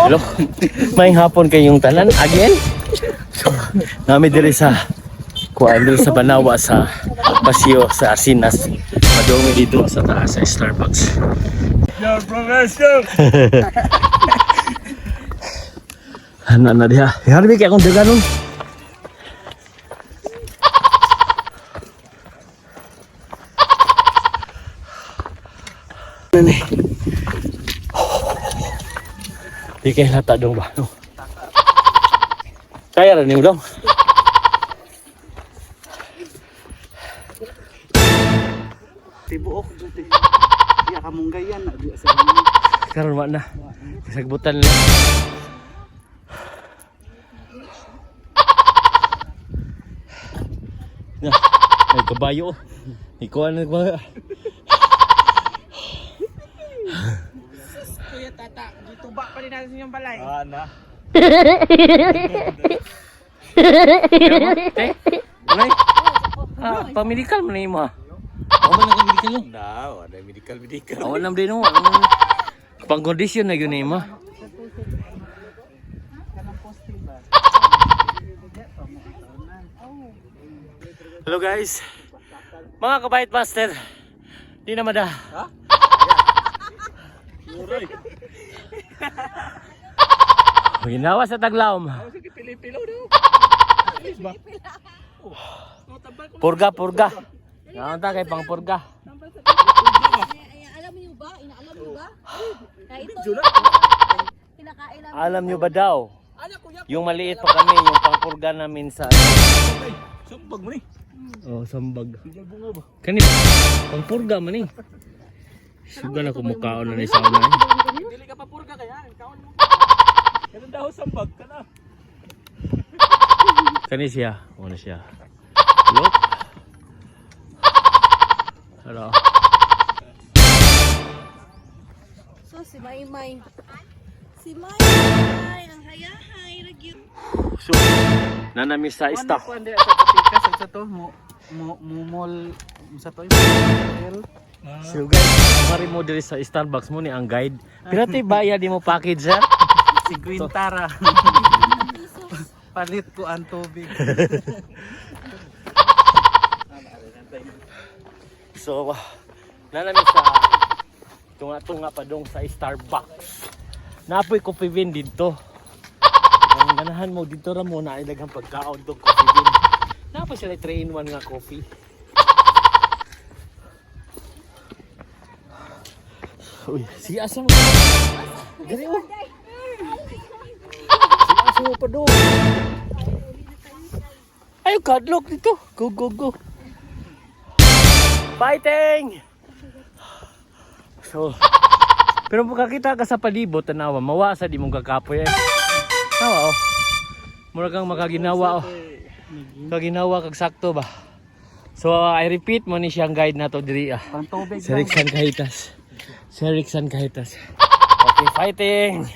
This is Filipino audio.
Hello. May hapon kayong tanan again. So, nami diri sa kuan diri sa Banawa sa Paseo sa Arsinas. Madumi dito sa taas sa Starbucks. Yo, professor. Ano na diha? Harbi kay akong daganon. Nani. Di kay lata dong ba? No. Kaya ra nimo dong. Tibuok dito. Iya kamunggayan na di sa. Karon wa na. Sagbutan lang. Na, ay kabayo. Ikaw ano ba? Kuya tata, dito ba pa rin natin yung balay? Na. Eh? Alay? Pamedikal mo na yung mga. Ako ba nag-medical mo? Wala medical. Ako nam din mo. Pang-kondisyon na yun yung mga. Hello guys. Mga kabait master. Di na mada. Ha? Muray. Ginawa sa Taglawm. Sige pili-pilo daw. Ba? Purga. Nakanta kay pang purga. Alam niyo ba? Inaalam niyo ba? Na ito pinakain namin. Alam nyo ba daw? Yung maliit pa kami, yung pangpurga namin sa... Sumbag mo ni. Oh, sambag. Bunga ba? Kani, pangpurga man eh. Suga na kumukhaon na ni sauna eh. Dili ka pa purga kaya, kaon mo. Ganun daw sambag ka na. Kani siya. Ano siya? Look. Hello. So si Maymay. Si Maymay, ang hayahay, ragyo. So, nanami sa staff. Ano andi sa patikas sa to mo mall sa to. So guys, mari mo diri sa Starbucks mo ni ang guide. Pero tay bayad di mo package ha? 50 ra. Palit ko ang tubig. So, nanami sa tunga-tunga pa dong sa Starbucks. Napoy coffee bean dito. Ang ganahan mo dito ra mo na ilagang pagkaon tong coffee bean. Napoy sila 3-in-1 nga coffee. Uy, si asa mo. Gani mo. Si asa mo pa doon. Ayaw kadlok dito. Go. Fighting! So, pero kung kakita ka sa palibot, tanawa, mawasa di mong kakapoy eh. Tawa oh. Mura kang makaginawa oh. Kaginawa kag sakto ba? So, I repeat mo ni siyang guide na to diri ah. Pang tubig Si Rixan Kahitas. Okay, fighting!